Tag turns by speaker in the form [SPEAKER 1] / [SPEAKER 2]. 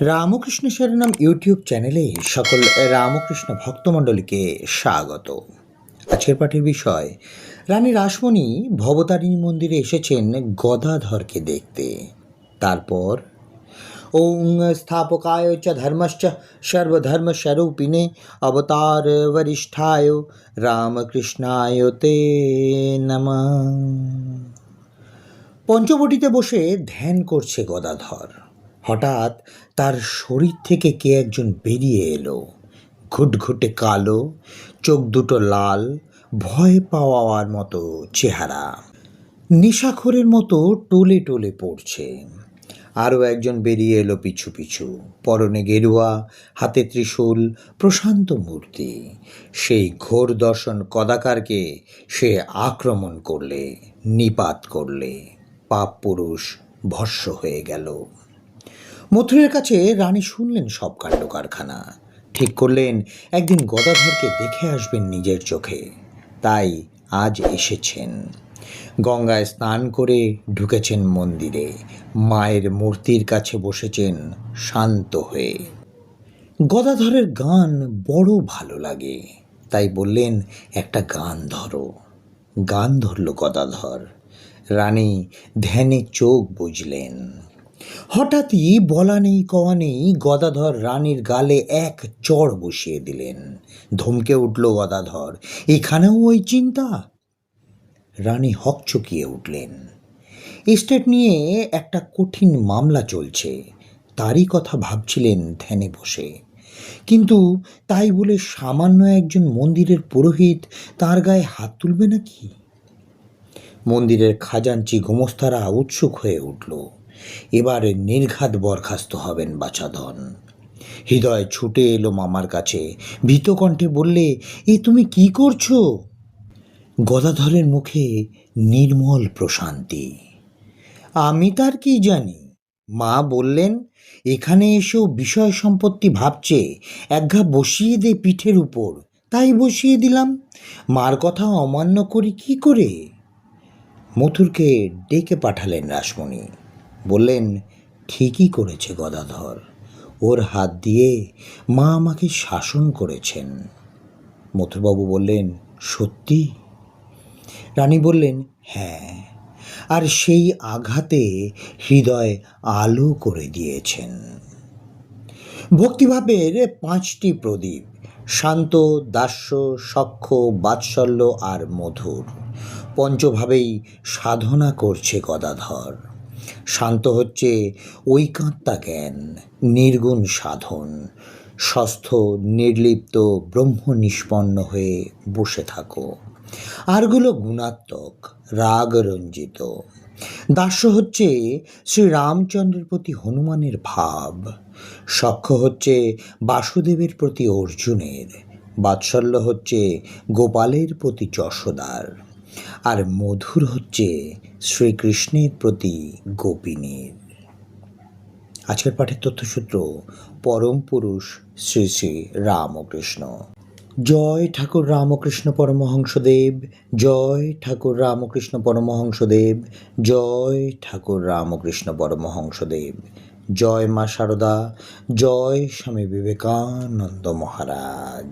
[SPEAKER 1] Ramakrishna শরণম YouTube চ্যানেলে সকল রামকৃষ্ণ ভক্তমণ্ডলীকে স্বাগত। আজকের পাঠের বিষয়, রানী রাসমণি ভবতারিণী মন্দিরে এসেছেন গদাধরকে দেখতে। তারপর ওং স্থাপকায় চ ধর্মশ্চ সর্বধর্মস্বরূপিণে অবতার বরিষ্ঠায় রামকৃষ্ণায় তে নমঃ। পঞ্চবটিতে বসে ধ্যান করছে গদাধর। হঠাৎ তার শরীর থেকে কে একজন বেরিয়ে এলো। ঘুটঘুটে কালো, চোখ দুটো লাল, ভয় পাওয়ার মতো চেহারা, নেশাখোরের মতো টোলে টোলে পড়ছে। আরও একজন বেরিয়ে এলো পিছু পিছু, পরনে গেরুয়া, হাতে ত্রিশূল, প্রশান্ত মূর্তি। সেই ঘোর দর্শন কদাকারকে সে আক্রমণ করলে, নিপাত করলে, পাপ পুরুষ ভস্ম হয়ে গেল। মথুরের কাছে রানী শুনলেন সব কাণ্ড কারখানা, ঠিক করলেন একদিন গদাধরকে দেখে আসবেন নিজের চোখে। তাই আজ এসেছেন। গঙ্গায় স্নান করে ঢুকেছেন মন্দিরে, মায়ের মূর্তির কাছে বসেছেন শান্ত হয়ে। গদাধরের গান বড় ভালো লাগে, তাই বললেন একটা গান ধরো। গান ধরল গদাধর। রানী ধ্যানে চোখ বুঝলেন। হঠাৎই বলা নেই কওয়া নেই গদাধর রানীর গালে এক চড় বসিয়ে দিলেন। ধমকে উঠল গদাধর, এখানেও ওই চিন্তা? রানী হকচকিয়ে উঠলেন। এস্টেট নিয়ে একটা কঠিন মামলা চলছে, তারই কথা ভাবছিলেন ধ্যানে বসে। কিন্তু তাই বলে সামান্য একজন মন্দিরের পুরোহিত তার গায়ে হাত তুলবে নাকি? মন্দিরের খাজাঞ্চি গোমস্তারা উৎসুক হয়ে উঠল। এবার নির্ঘাত বরখাস্ত হবেন বাছাধন। হৃদয় ছুটে এলো মামার কাছে, ভীত কণ্ঠে বললে, এ তুমি কি করছো? গদাধরের মুখে নির্মল প্রশান্তি। আমি তার কি জানি? মা বললেন এখানে এসেও বিষয় সম্পত্তি ভাবছে, একঘা বসিয়ে দে পিঠের উপর, তাই বসিয়ে দিলাম। মার কথা অমান্য করি কি করে? মথুরকে ডেকে পাঠালেন রাসমণি। বললেন, ঠিকই করেছে গদাধর, ওর হাত দিয়ে মা আমাকে শাসন করেছেন। মথুরবাবু বললেন, সত্যি? রানী বললেন, হ্যাঁ, আর সেই আঘাতে হৃদয় আলো করে দিয়েছেন। ভক্তিভাবের 5টি প্রদীপ, শান্ত, দাস্য, সখ্য, বাৎসল্য আর মধুর, পঞ্চভাবেই সাধনা করছে গদাধর। শান্ত হচ্ছে ঐকান্তা জ্ঞান, নির্গুণ সাধন, ষষ্ঠ নির্লিপ্ত ব্রহ্ম নিষ্পন্ন হয়ে বসে থাকো। আরগুলো গুণাত্মক, রাগ রঞ্জিত। দাস্য হচ্ছে শ্রীরামচন্দ্রের প্রতি হনুমানের ভাব, সখ্য হচ্ছে বাসুদেবের প্রতি অর্জুনের, বাৎসল্য হচ্ছে গোপালের প্রতি যশোদার, আর মধুর হচ্ছে শ্রীকৃষ্ণের প্রতি গোপিনীর। আজকের পাঠের তথ্যসূত্র, পরম পুরুষ শ্রী শ্রী রামকৃষ্ণ। জয় ঠাকুর রামকৃষ্ণ পরমহংসদেব, জয় ঠাকুর রামকৃষ্ণ পরমহংসদেব, জয় ঠাকুর রামকৃষ্ণ পরমহংসদেব। জয় মা শারদা, জয় স্বামী বিবেকানন্দ মহারাজ।